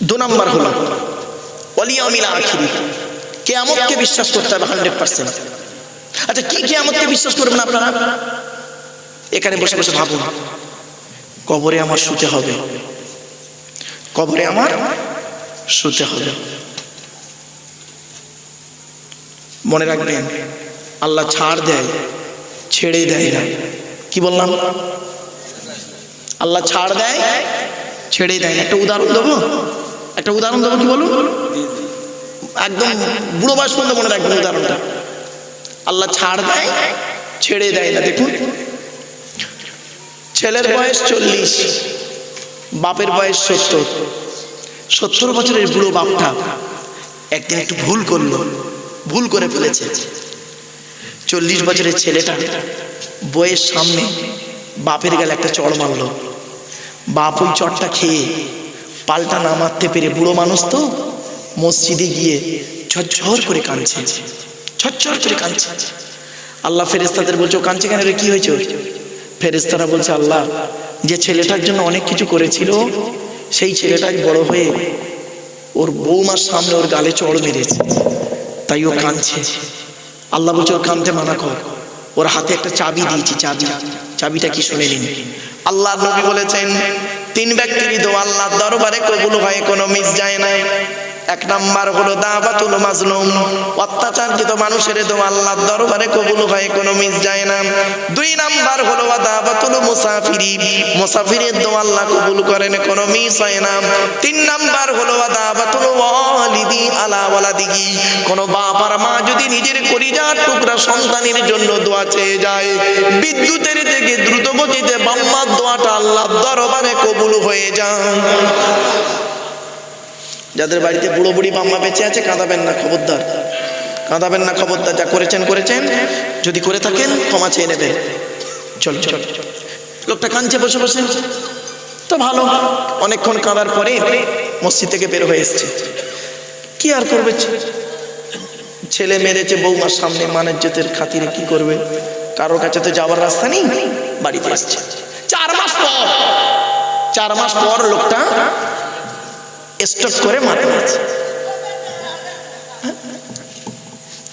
দু নম্বর হলো ওয়াল ইয়াউমিল আখির, কিয়ামতকে বিশ্বাস করতে হবে 100%। আচ্ছা কি কিয়ামতকে বিশ্বাস করবেন আপনারা? এখানে বসে বসে ভাবুন, কবরে আমার শুতে হবে, কবরে আমার শুতে হবে। মনে রাখবেন আল্লাহ ছাড় দেয়, ছেড়ে দেয় না। কি বললাম? আল্লাহ ছাড় দেয়, ছেড়ে দেয় না। একটা উদাহরণ দেবো, একটা উদাহরণ দেবো। কি বলুন? একদম বুড়ো বয়স পর্যন্ত মনে রাখবেন উদাহরণটা। আল্লাহ ছাড় দেয়, ছেড়ে দেয় না। দেখুন, ছেলের বয়স 40, বাপের বয়স 70। 70 বছরের বুড়ো বাপটা একদিন একটু ভুল করলো, ভুল করে ফেলেছে। 40 বছরের ছেলেটা বইয়ের সামনে বাপের গালে একটা চড় মারলো। বাপ ওই চড়টা খেয়ে পাল্টা না মারতে পেরে, বুড়ো মানুষ তো, মসজিদে গিয়ে ঝরঝর করে কাঁদছে, ঝরঝর করে কাঁদছে। আল্লাহ ফেরেশতাদের বলছে, ও কাঁদছে কেন রে, কি হয়েছে? ফেরেশতারা বলছে, আল্লাহ যে ছেলেটার জন্য অনেক কিছু করেছিল, সেই ছেলেটাই বড় হয়ে ওর বৌমার সামনে ওর গালে চড় মেরেছে, তাই ও কাঁদছে। আল্লাহ বলছে, ওর কাঁদতে মানা কর। ওর হাতে একটা চাবি দিয়েছি, চাবিটা কি শুনে নিন। আল্লাহর নবী বলেছেন, 3 ব্যক্তির দোয়া আল্লাহর দরবারে কবুল হয়, কোনো মিস যায় না। 1 নাম্বার হলো দাওয়াতুল মাজলুম, অত্যাচারিত মানুষের দোয়া আল্লাহর দরবারে কবুল হয়, কোনো মিস যায় না। 2 নাম্বার হলো দাওয়াতুল মুসাফিরি, মুসাফিরের দোয়া আল্লাহ কবুল করেন, কোনো মিস হয় না। 3 নাম্বার হলো দাওয়াতুল ওয়ালিদি আলা ওয়ালাদিহি, কোনো বাপ আর মা যদি নিজের কলিজার টুকরা সন্তানের জন্য দোয়া চেয়ে যায়, বিদ্যুতের থেকে দ্রুত গতিতে বাম্মার দোয়াটা আল্লাহর দরবারে কবুল হয়ে যায়। যাদের বাড়িতে বুড়ো বুড়ি বাম্মা বেঁচে আছে, কাঁদাবেন না খবরদার, কাঁদাবেন না খবরদার। যা করেছেন করেছেন, যদি করে থাকেন ক্ষমা চেয়ে নেবেন। চল চল, লোকটা কাঁদছে বসে বসে, তো ভালো। অনেকক্ষণ কাঁদার পরে মসজিদ থেকে বের হয়ে এসছে। কি আর করবে, ছেলে মেরেছে বৌমার সামনে, মানের জেতের খাতিরে কি করবে? কারোর কাছে তো যাওয়ার রাস্তা নেই, বাড়িতে আসছে। 4 মাস পর লোকটা স্ট্রোক করে মারা গেছে।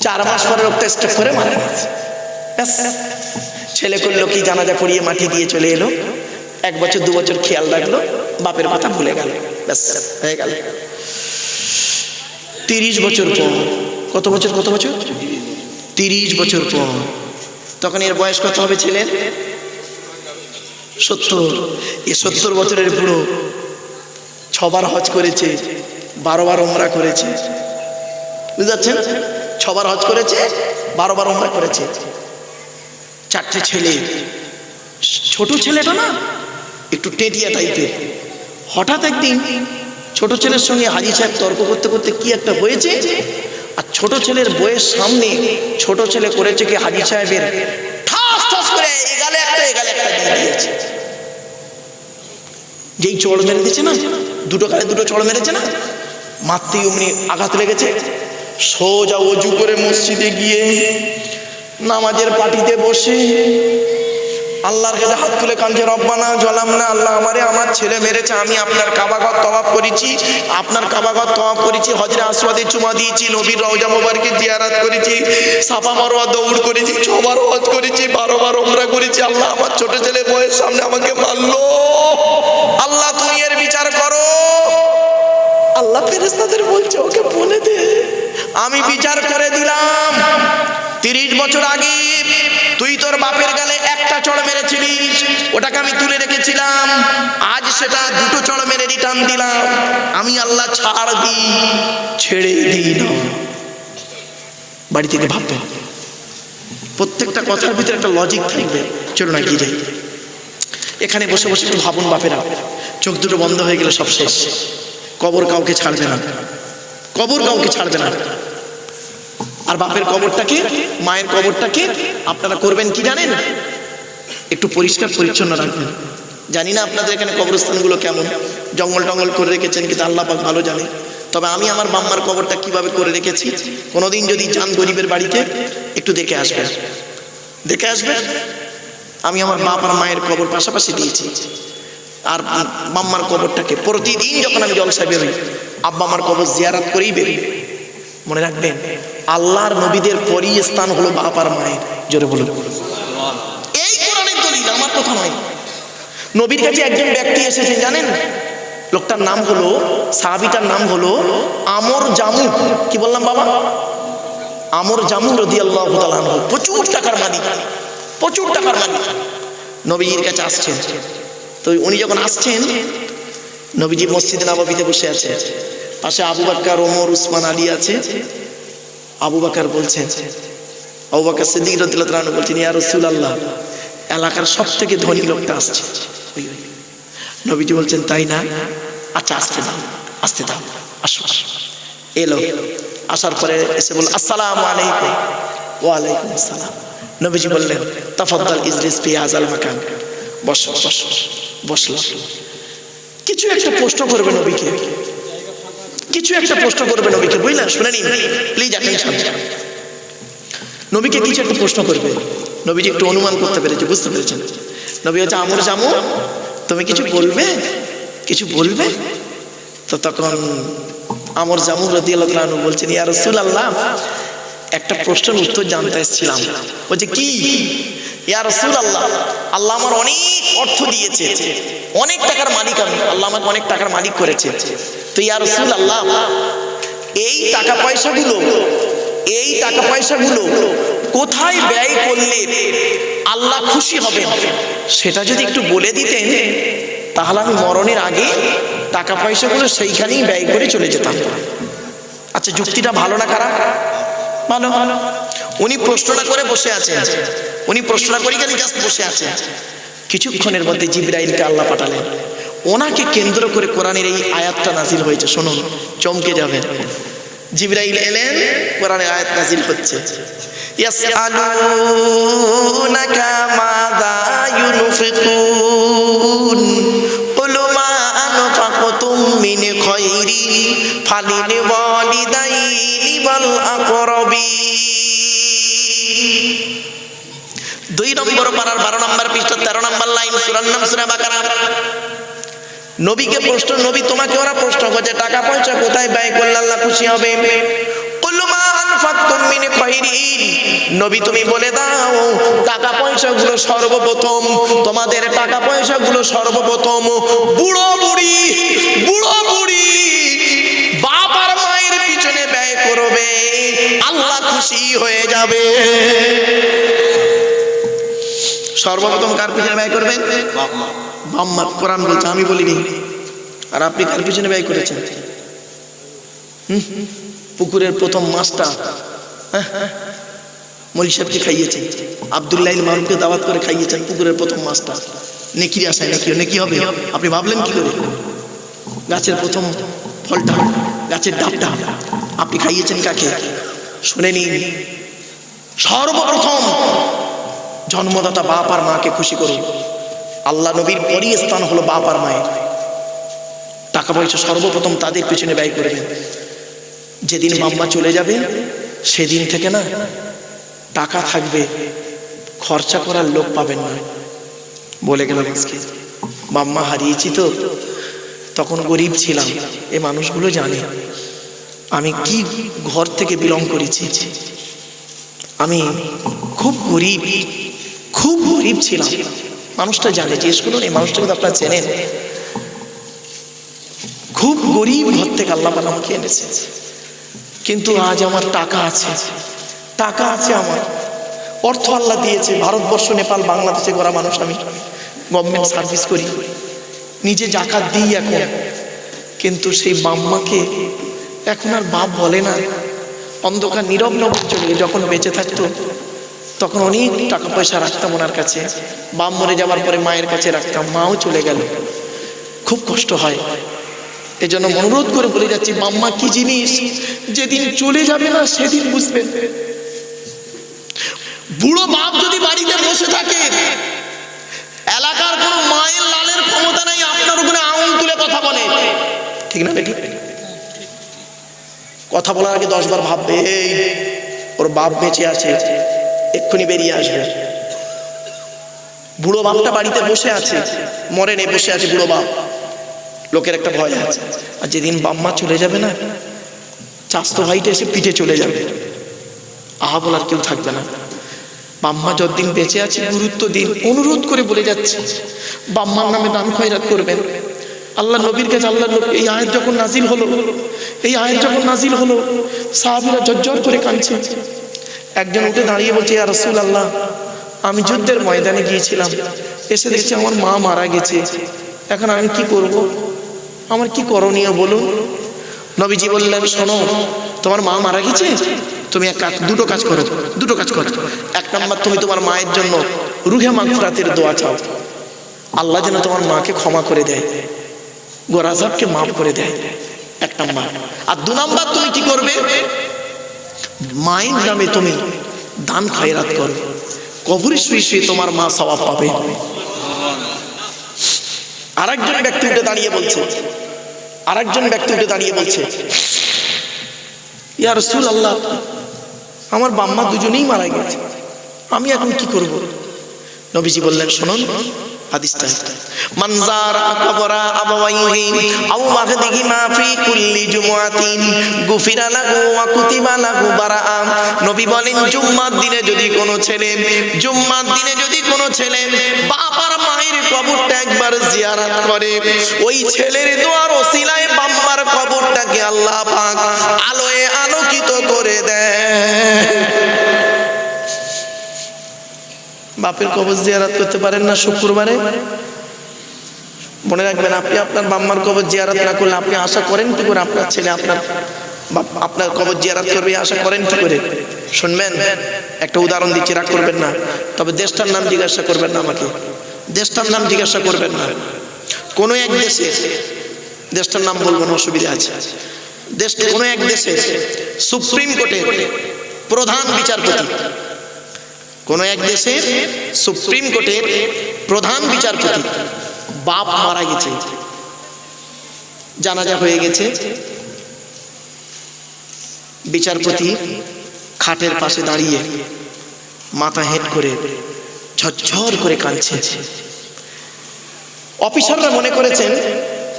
4 মাস পরে লোকটা স্ট্রোক করে মারা গেছে। ছেলে করলো কি, জানাজা পড়িয়ে মাটি দিয়ে চলে এলো। 1 বছর 2 বছর খেয়াল রাখলো, বাপের কথা ভুলে গেল, ব্যাস হয়ে গেল। 30 বছর পর, কত বছর 30 বছর পর, তখন এর বয়স কত হবে ছেলের? 70। এ 70 বছরের বুড়ো 6 বার হজ করেছে, 12 বার উমরা করেছে। বুঝতে পারছেন? 6 বার হজ করেছে, 12 বার উমরা করেছে। 4টে ছেলে। ছোট ছেলেটা না একটু টেটিয়া টাইপের। হঠাৎ একদিন ছোট ছেলের সঙ্গে হাজী সাহেব তর্ক করতে করতে কি একটা হয়েছে, আর ছোট ছেলের বইয়ের সামনে ছোট ছেলে করেছে কি, হাজী সাহেবের ঠাস ঠাস করে এগালে একটা দিয়ে দিয়েছে। যেই চড় মেরে দিয়েছে না, দুটো গালে দুটো চড় মেরেছে না, মারতেই অমনি আঘাত লেগেছে। সোজা ওযু করে মসজিদে গিয়ে নামাজের পাটিতে বসে আল্লাহর কাছে হাত তুলে কাঁদছে, রব্বানা জালামনা, আল্লাহ আমারে আমার ছেলে মেরেছে, আমি আপনার কাবাঘর তওয়াফ করেছি, আপনার কাবাঘর তওয়াফ করেছি, হজরে আসওয়াদে চুমা দিয়েছি, নবীর রওজা মোবারকে জিয়ারত করেছি, সাফা মারওয়া দৌড় করেছি, 6 বার হজ করেছি, 12 বার উমরা করেছি। আল্লাহ আমার ছোট ছেলে বইয়ের সামনে আমাকে মারলো, আল্লাহ তুমি এর বিচার করো। আল্লাহ ফেরেশতাদের বলছে, ওকে বলে দে আমি বিচার করে দিলাম। 30 বছর আগে তুই তোর বাপের গালে একটা চড় মেরেছিলিস, ওটাকে আমি তুলে রেখেছিলাম, আজ সেটা 2টো চড় মেরে রিটার্ন দিলাম। আমি আল্লাহ ছাড় দিই, ছেড়ে দিই না। বাড়ি থেকে ভাবতে হবে, প্রত্যেকটা কথার ভিতরে একটা লজিক থাকবে। চলো না গিয়ে যাই। এখানে বসে বসে একটু ভাবুন বাপেরা, চোখ দুটো বন্ধ হয়ে গেলে সব শেষ। কবর কাউকে ছাড়বে না, কবর কাউকে ছাড়বে না। আর বাপের কবরটাকে, মায়ের কবরটাকে আপনারা করবেন কি জানেন? একটু পরিষ্কার পরিচ্ছন্ন রাখবেন। জানি না আপনাদের এখানে কবরস্থানগুলো কেমন, জঙ্গল টঙ্গল করে রেখেছেন, কিন্তু আল্লাহ পাক ভালো জানে। তবে আমি আমার বাম্মার কবরটা কিভাবে করে রেখেছি, কোনোদিন যদি যান গরিবের বাড়িতে একটু দেখে আসবেন, দেখে আসবেন। আমি আমার বাপ আর মায়ের কবর পাশাপাশি দিয়েছি। আর মাম্মার কবরটাকে প্রতিদিন যখন আমি জলসা বেরোই আব্বা আমার কবর জিয়ারত করেই বেরোই। মনে রাখবেন, আল্লাহর নবীদের পরই স্থান হলো বাপ আর মায়ের। জোরে বলুন। এই কোরআনের দলিল, আমার কথা নয়। নবীর কাছে একজন ব্যক্তি এসেছে, জানেন? লোকটার নাম হলো, সাহাবীটার নাম হলো আমর জামু। কি বললাম বাবা? আমর জামু রাদিয়াল্লাহু তাআলা আনহু। প্রচুর টাকার মালিক, প্রচুর টাকার মালিক। নবীজির কাছে আসছেন। তো উনি যখন আসছেন, নবীজি মসজিদে নববীতে বসে আছে, পাশে আবু বকর, ওমর, উসমান, আলী আছে। আবু বকর বলছেন, আবু বকর সিদ্দিক রাদিয়াল্লাহু তাআলা আনহু বলছেন, ইয়া রাসূলুল্লাহ, এলাকার সবথেকে ধনী লোকটা আসছে। নবীজি বলছেন, তাই না? আচ্ছা, আসতে দাও, আসতে দাও, আসো। এলো, আসার পরে এসে বলল, আসসালামু আলাইকুম। ওয়া আলাইকুম আসসালাম। নবীজি বললেন, তাফাদ্দাল ইজলিস ফি হাযাল মাকান, বসো বসো। বসলো। কিছু একটা প্রশ্ন করবে নবীকে, কিছু একটা প্রশ্ন করবে নবীকে, বুঝলেন? শুনে নিন প্লিজ, অ্যাটেনশন। নবীকে কিছু একটা প্রশ্ন করবে। নবীজি একটু অনুমান করতে পেরেছে, বুঝতে পেরেছেন। নবী হচ্ছে, আমর জামু, তুমি কিছু বলবে, কিছু বলবে? তো তখন আমর জামু রাদিয়াল্লাহু তাআলা আনহু বলছেন, ইয়া রাসূলুল্লাহ, একটা প্রশ্নের উত্তর জানতে এসেছিলাম। বলছে, কি? ইয়া রাসূলুল্লাহ, আল্লাহ আমার অনেক অর্থ দিয়েছে, অনেক টাকার মালিক আমি, আল্লাহ আমাকে অনেক টাকার মালিক করেছে। তো ইয়া রাসূলুল্লাহ, এই টাকা পয়সাগুলো, এই টাকা পয়সাগুলো কোথায় ব্যয় করলে আল্লাহ খুশি হবেন, সেটা যদি একটু বলে দিতেন, তাহলে আমি মরণের আগে টাকা পয়সাগুলো সেইখানেই ব্যয় করে চলে যেতাম। আচ্ছা, যুক্তিটা ভালো না খারাপ? ভালো। উনি প্রশ্নটা করে বসে আছেন, উনি প্রশ্নটা করে গেলে জাস্ট বসে আছেন। কিছুক্ষণের মধ্যে জিবরাইলকে আল্লাহ পাঠালেন। ওনাকে কেন্দ্র করে কোরআনের এই আয়াতটা নাজিল হয়েছে। শুনুন, চমকে যাবেন। জিবরাইল এলেন, কোরআনের আয়াত নাজিল হচ্ছে, ইয়াসআলুনাকা মাযা ইউনফিকুন কুল মা আনফাকতুম মিন খায়রিন ফালিল ওয়ালিদাইনি ওয়াল আকরাবিন। 2 নম্বর পারার 12 নম্বর পৃষ্ঠা 13 নম্বর লাইন, সূরার নাম সূরা বাকারা। নবীকে প্রশ্ন, নবী তোমাকে ওরা প্রশ্ন করছে, টাকা পয়সা কোথায় ব্যয় করলে আল্লাহ খুশি হবে? কুল মা আনফাকতুম মিন খায়রিন, নবী তুমি বলে দাও, টাকা পয়সাগুলো সর্বপ্রথম, তোমাদের টাকা পয়সাগুলো সর্বপ্রথম বুড়ো বুড়ি, বুড়ো বুড়ি বাপ আর মায়ের পিছনে ব্যয় করবে, আল্লাহ খুশি হয়ে যাবে। সর্বপ্রথম কার পিছনে ব্যয় করবেন? বাম্মা। কোরআন বলছে, আমি বলিনি। আর আপনি কার পিছনে ব্যয় করেছেন? পুকুরের প্রথম মাছটা মৌলী সাহেবকে খাইয়েছেন, আব্দুল্লাহ মারুফকে দাওয়াত করে খাইয়েছেন পুকুরের প্রথম মাছটা। নেকির আশায় নেকি হবে? আপনি ভাবলেন কি করে? গাছের প্রথম ফলটা, গাছের ডাবটা আপনি খাইয়েছেন কাকে? শুনে নিন, সর্বপ্রথম জন্মদাতা বাপ আর মাকে খুশি করুন। আল্লাহ নবীর পরই স্থান হলো বাপ আর মায়ের। টাকা পয়সা সর্বপ্রথম তাদের পিছনে ব্যয় করবেন। যেদিন মাম্মা চলে যাবে, সেদিন থেকে না টাকা থাকবে, খরচা করার লোক পাবেন না। বলে গেলাম আজকে মাম্মা হারিয়েছি, তো তখন গরিব ছিলাম। এই মানুষগুলো জানে আমি কি ঘর থেকে বিলং করেছি। আমি খুব গরিব, খুব গরিব ছিলাম। মানুষটা জানে, জিজ্ঞেস করুন, এই মানুষটাকে তো আপনারা চেনেন। খুব গরিব ঘর থেকে আল্লাহ আমাকে এনেছে, কিন্তু আজ আমার টাকা আছে, টাকা আছে, আমার অর্থ আল্লাহ দিয়েছে। ভারতবর্ষ, নেপাল, বাংলাদেশে গড়া মানুষ আমি, গভর্নমেন্ট সার্ভিস করি, নিজে জাকাত দিই এখন। কিন্তু সেই বাম্মাকে এখন আর বাপ বলে না, অন্ধকার নীরব নবর চলে। যখন বেঁচে থাকতো তখন অনেক টাকা পয়সা রাখতাম ওনার কাছে, বাপ মরে যাওয়ার পরে মায়ের কাছে রাখতাম, মাও চলে গেল, খুব কষ্ট হয়। এজন্য অনুরোধ করে বলে যাচ্ছি, বাম্মা কি জিনিস যেদিন চলে যাবে না সেদিন বুঝবেন। বুড়ো বাপ যদি বাড়িতে বসে থাকে, এলাকার কোনো মায়ের লালের ক্ষমতা নেই আপনার উপরে আঙুল তুলে কথা বলে, ঠিক না? ঠিক, কথা বলার আগে 10 বার ভাববে, এই ওর বাপ বেঁচে আছে, এক্ষুনি বেরিয়ে আসবে। বুড়ো বাপটা বাড়িতে বসে আছে, মরেনে বসে আছে বুড়ো বাপ। লোকের একটা ভয় আছে, আর যেদিন বাম্মা চলে যাবে না, চাস্তো ভাইটা এসে পিঠে চলে যাবে, আহা বলার কেউ থাকবে না। বাম্মা যতদিন বেঁচে আছে গুরুত্ব দিন। অনুরোধ করে বলে যাচ্ছে, বাম্মার নামে দান খয়রাত করবেন। আল্লাহ নবীর কাছে আল্লাহ এই আয়াত যখন নাজিল হলো, সাহাবীরা ঝরঝর করে কাঁদছে। একজন উঠে দাঁড়িয়ে বলছে, ইয়া রাসূলুল্লাহ, আমি যুদ্ধের ময়দানে গিয়েছিলাম, এসে দেখছি আমার মা মারা গেছে, এখন আমি কি করব, আমার কি করণীয় বলুন। নবীজি বললেন, শোনো, তোমার মা মারা গেছে, তুমি দুটো কাজ করো। এক নাম্বার, তুমি তোমার মায়ের জন্য রুহে মাগফিরাতের দোয়া চাও, আল্লাহ যেন তোমার মাকে ক্ষমা করে দেয়, গোরাজাবকে মাফ করে দেয়, এক নাম্বার। আর দু নাম্বার, তুমি কি করবে, মায়ের নামে তুমি দান খয়রাত করো, কবরে শুয়ে শুয়ে তোমার মা সওয়াব পাবে। আরেকজন ব্যক্তি উঠে দাঁড়িয়ে বলছে, ইয়া রাসূলুল্লাহ, আমার বাম্মা দুজনেই মারা গেছে, আমি এখন কি করব। নবীজি বললেন, শুনুন হাদিসটা, মান যারা কবরা আবাওয়াইহি আও ওয়াহদিহিমা ফি কুল্লি জুমআতিন গুফিরা লাহু ওয়া কুতিবা লাহু বারাআ। নবী বলেন, জুম্মার দিনে যদি কোনো ছেলে বাপ আর মায়ের কবরটা একবার জিয়ারত করে, ওই ছেলের দোয়ার ওসিলায় বাম্মার কবরটাকে আল্লাহ পাক আলোয় আলোকিত করে দেয়। বাপের কবর জিয়ারত করতে পারেন না শুক্রবারে, মনে রাখবেন, আপনি আপনার বাম্মার কবর জিয়ারত না করলে আপনি আশা করেন কি করে আপনার ছেলে আপনার কবর জিয়ারত করবে, আশা করেন কি করে? শুনবেন, একটা উদাহরণ দিচ্ছি, রাগ করবেন না, তবে দেশটার নাম জিজ্ঞাসা করবেন না আমাকে, দেশটার নাম জিজ্ঞাসা করবেন না। কোনো এক দেশে, দেশটার নাম বলবো না, অসুবিধা আছে, কোনো এক দেশে সুপ্রিম কোর্টের প্রধান বিচারপতি, কোনো এক দেশে সুপ্রিম কোর্টের প্রধান বিচারপতি বাপ মারা গেছে, জানাজা হয়ে গেছে, বিচারপতি খাটের পাশে দাঁড়িয়ে মাথা হেঁট করে ঝরঝর করে কাঁদছে। অফিসাররা মনে করেছেন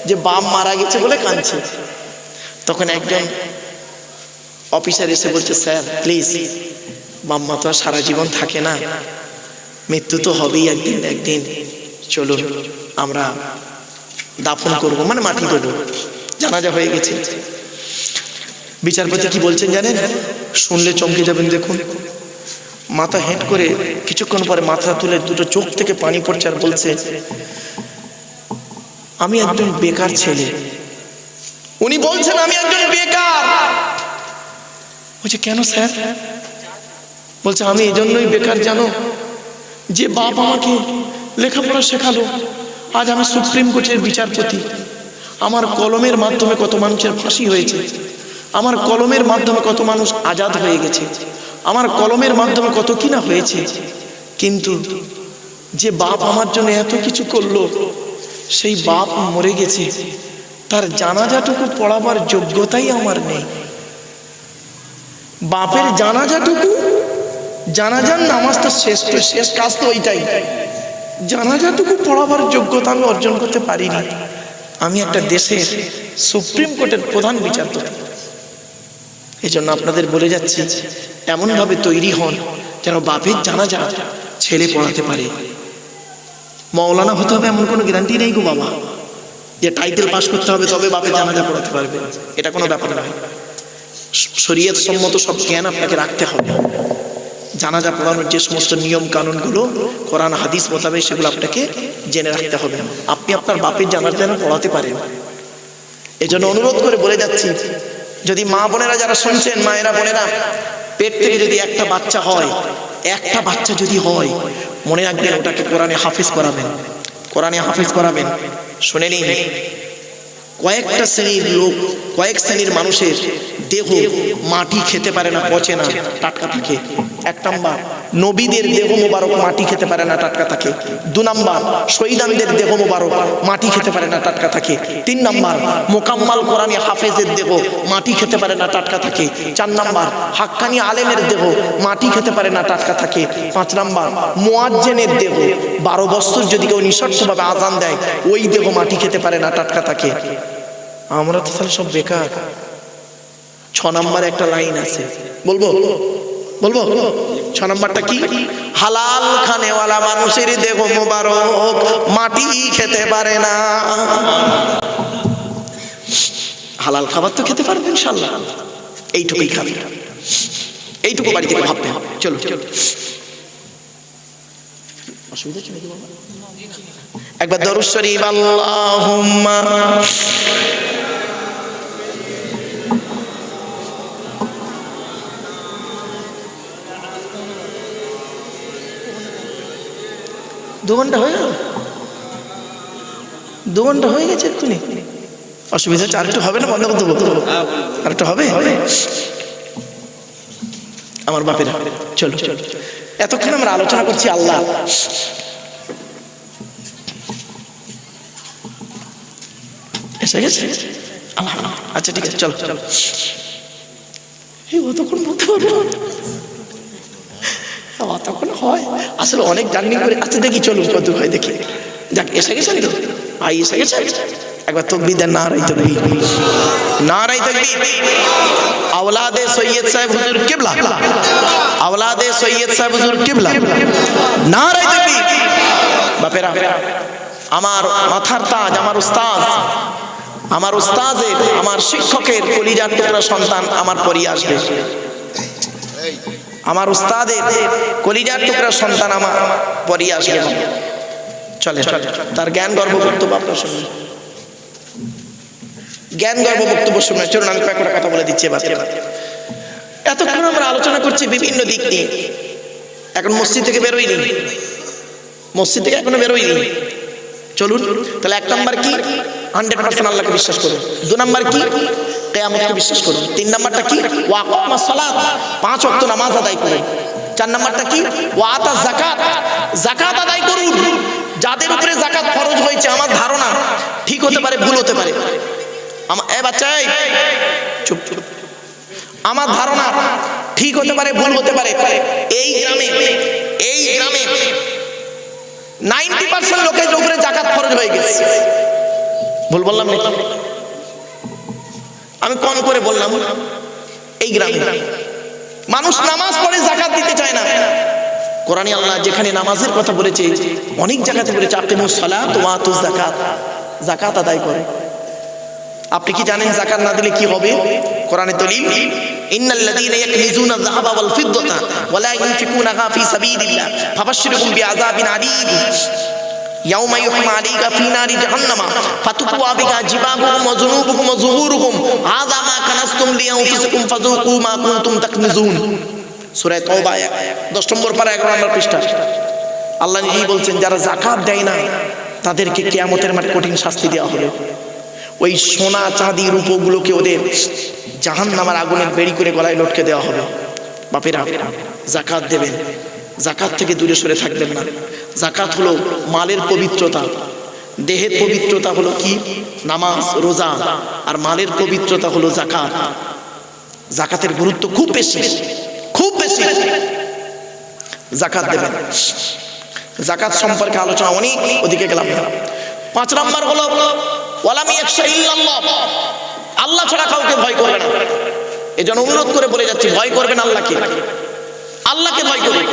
যে বাপ মারা গেছে বলে কাঁদছে। তখন একজন অফিসার এসে বলছে, স্যার প্লিজ, বাম্মা তো আর সারা জীবন থাকে না, মৃত্যু তো হবেই একদিন, চলুন আমরা দাফন করব, মানে মাটি দেবো, জানাজা হয়ে গেছে। বিচারপতি কি বলছেন জানেন? শুনলে চমকে যাবেন, দেখুন। মাথা হেঁট করে কিছুক্ষণ পরে মাথা তুলে দুটো চোখ থেকে পানি পড়ছে আর বলছে, আমি একজন বেকার ছেলে। উনি বলছেন, আমি একজন বেকার। বলছে, কেন স্যার? বলছে, আমি এই জন্যই বেকার জানো, যে বাপ আমাকে লেখাপড়া শেখালো, আজ আমি সুপ্রিম কোর্টের বিচারপতি, আমার কলমের মাধ্যমে কত মানুষের ফাঁসি হয়েছে, আমার কলমের মাধ্যমে কত মানুষ আজাদ হয়ে গেছে, আমার কলমের মাধ্যমে কত কিনা হয়েছে, কিন্তু যে বাপ আমার জন্য এত কিছু করলো, সেই বাপ মরে গেছে, তার জানাজাটুকু পড়াবার যোগ্যতাই আমার নেই। বাপের জানাজাটুকু, জানাজার নামাজটা শেষ কাজ তো ওইটাই, জানাজাটুকু পড়াবার যোগ্যতা আমি অর্জন করতে পারিনি। আমি একটা দেশের সুপ্রিম কোর্টের প্রধান বিচারপতি। এই জন্য আপনাদের বলে যাচ্ছি, এমনভাবে তৈরি হন যেন বাপের জানাজা ছেলে পড়াতে পারে। মৌলানা হতে হবে এমন কোনো গ্যারান্টি নেই গো বাবা, যে টাইটেল পাস করতে হবে তবে বাপের জানাজা পড়াতে পারবে, এটা কোনো ব্যাপার নয়। শরীয়ত সম্মত সব জ্ঞান আপনাকে রাখতে হবে। জানাজা পড়ানোর যে সমস্ত নিয়ম কানুনগুলো কোরআন হাদিস মোতাবেক, সেগুলো আপনাকে জেনে রাখতে হবে, আপনি আপনার বাপের জানাজা যেন পড়াতে পারেন। এই জন্য অনুরোধ করে বলে যাচ্ছি, যদি মা বোনেরা যারা শুনছেন, মায়েরা বোনেরা, পেট থেকে যদি একটা বাচ্চা হয়, একটা বাচ্চা যদি হয়, মনে রাখবেন ওটাকে কোরআনে হাফিজ করাবেন, কোরআনে হাফিজ করাবেন। শুনে নিন, কয়েকটা শ্রেণীর লোক, কয়েক শ্রেণীর মানুষের দেহ মাটি খেতে পারে না, পচে না, টাটকা থাকে। 1 নাম্বার, নবীদের দেহ মোবারক মাটি খেতে পারে না, টাটকা থাকে। 2 নাম্বার, শহীদানদের দেহ মোবারক মাটি খেতে পারে না, টাটকা থাকে। 3 নাম্বার, মোকাম্মাল কোরআনী হাফেজের দেহ মাটি খেতে পারে না, টাটকা থাকে। 4 নাম্বার, হাক্কানি আলেমের দেহ মাটি খেতে পারে না, টাটকা থাকে। 5 নাম্বার, মুয়াজ্জিনের দেহ 12 বছর যদি কেউ নিঃশর্তভাবে আজান দেয়, ওই দেহ মাটি খেতে পারে না, টাটকা থাকে। আমরা তো তাহলে সব বেকার। 6 নাম্বার একটা লাইন আছে, বলবো? 6 নাম্বারটা কি? হালাল খানেওয়ালা মানুষের দেহ মোবারক মাটি খেতে পারে না। হালাল খাবার তো খেতে পারবে ইনশাআল্লাহ, এইটুকুই খাবে, এইটুকু বাড়ি থেকে ভাবতে হবে। চলো অসুবিধা কি নাকি বাবা? একবার দরুদ শরীফ আল্লাহুম্মা। দু ঘন্টা হয়ে গেল, 2 ঘন্টা হয়ে গেছে এক্ষুনি। অসুবিধা হচ্ছে? আর একটু হবে না? বন্ধ করে দেবো? আর একটু হবে? আমার বাপেরা চলো, এতক্ষণ আমরা আলোচনা করছি আল্লাহ। এসে গেছে? আচ্ছা ঠিক আছে, চলো। অতক্ষণ বলতে পারবো? অতক্ষণ হয় আসলে, অনেক জার্নি করে। আচ্ছা দেখি, চলুন কত হয় দেখি। যাক, এসে গেছেন তো? এসে গেছে। একবার তাকবীর দেন, নারায়ে তাকবীর, নারায়ে তাকবীর। আওলাদে সৈয়দ সাহেব হুজুর কিবলা, আওলাদে সৈয়দ সাহেব হুজুর কিবলা, নারায়ে তাকবীর। বাপেরা, আমার মাথার তাজ, আমার উস্তাদ, আমার উস্তাদের, আমার শিক্ষকের কলিজার টুকরা সন্তান আমার পরিয়ে আসবে। আমার উস্তাদের কলিজার টুকরা সন্তান আমার পরিয়ে আসবে। চলে তার জ্ঞান গর্ব বক্তব্য আপনার শুনুন, জ্ঞান গর্ব বক্তব্য শুনুন। চলুন আমি কয়েকটা কথা বলে দিচ্ছি এবার। এতক্ষণ আমরা আলোচনা করছি বিভিন্ন দিক নিয়ে। এখন মসজিদ থেকে বেরোইনি, মসজিদ থেকে এখনো বেরোইনি। চলুন তাহলে 1 নাম্বার কি? 100% আল্লাহকে বিশ্বাস করুন। 2 নাম্বার কি? কিয়ামতকে বিশ্বাস করুন। 3 নাম্বারটা কি? ওয়া আকামাস সালাত, 5 ওয়াক্ত নামাজ আদায় করুন। 4 নাম্বারটা কি? ওয়া আতা যাকাত, যাকাত আদায় করুন। যাদের উপরে যাকাত ফরজ হয়েছে, আমার ধারণা ঠিক হতে পারে, ভুল হতে পারে। বাচ্চা চুপ, আমার ধারণা ঠিক হতে পারে, ভুল হতে পারে। এই গ্রামে 90% লোকের উপরে যাকাত ফরজ হয়ে গেছে। ভুল বললাম নাকি? আমি কম করে বললাম। এই গ্রামে মানুষ নামাজ পড়ে, যাকাত দিতে চায় না। কোরআনে আল্লাহ যেখানে নামাজের কথা বলেছে, অনেক জায়গাতে বলেছে আকিমুস সালাত ওয়া আতুজ যাকাত, যাকাত আদায় করে। আপনি কি জানেন যাকাত না দিলে কি হবে? কোরআনে দলিল, ইন্নাল্লাযীনা ইয়াকনিজুনা আয-যাহাবা ওয়াল ফিদ্দাতা ওয়া লা ইউনফিকুনাহা ফি সাবিলিল্লাহ ফাবাশশিরহুম বিআযাবিন আলীম ইয়াওমা ইউহমা আলাইহা ফি নারি জাহান্নামা ফাতুকওয়া বিহা জিবাহুহুম ওয়া যুনুবুহুম ওয়া যুহুরুহুম হাযা মা কানাসতুম লিআনফুসিকুম ফাযুকু মা কুনতুম তাকনিজুন। সূরা তাওবা 10 নম্বর পারা 11 নম্বর পৃষ্ঠা। আল্লাহ নিজেই বলছেন, যারা যাকাত দেয় না তাদেরকে কিয়ামতের মাঠে কঠিন শাস্তি দেওয়া হবে। ওই সোনা চাঁদি রূপগুলোকে ওদের জাহান্নামের আগুনের বেড়ি করে গলায় লটকে দেওয়া হবে। বাপেরা, যাকাত দেবেন, যাকাত থেকে দূরে সরে থাকবেন না। যাকাত হলো মালের পবিত্রতা, দেহের পবিত্রতা হলো কি? নামাজ, রোজা, আর মালের পবিত্রতা হলো যাকাত। যাকাতের গুরুত্ব খুব বেশি, খুব বেশি। যাকাত দেবেন। যাকাত সম্পর্কে আলোচনা অনেক, ওদিকে গেলাম না। 5 নাম্বার হলো ওয়ালাম ইয়াখশা ইল্লাল্লাহ, আল্লাহ ছাড়া কাউকে ভয় করবে না। এজন্য অনুরোধ করে বলে যাচ্ছি, ভয় করবেন আল্লাহকে, আল্লাহকে ভয় করুন।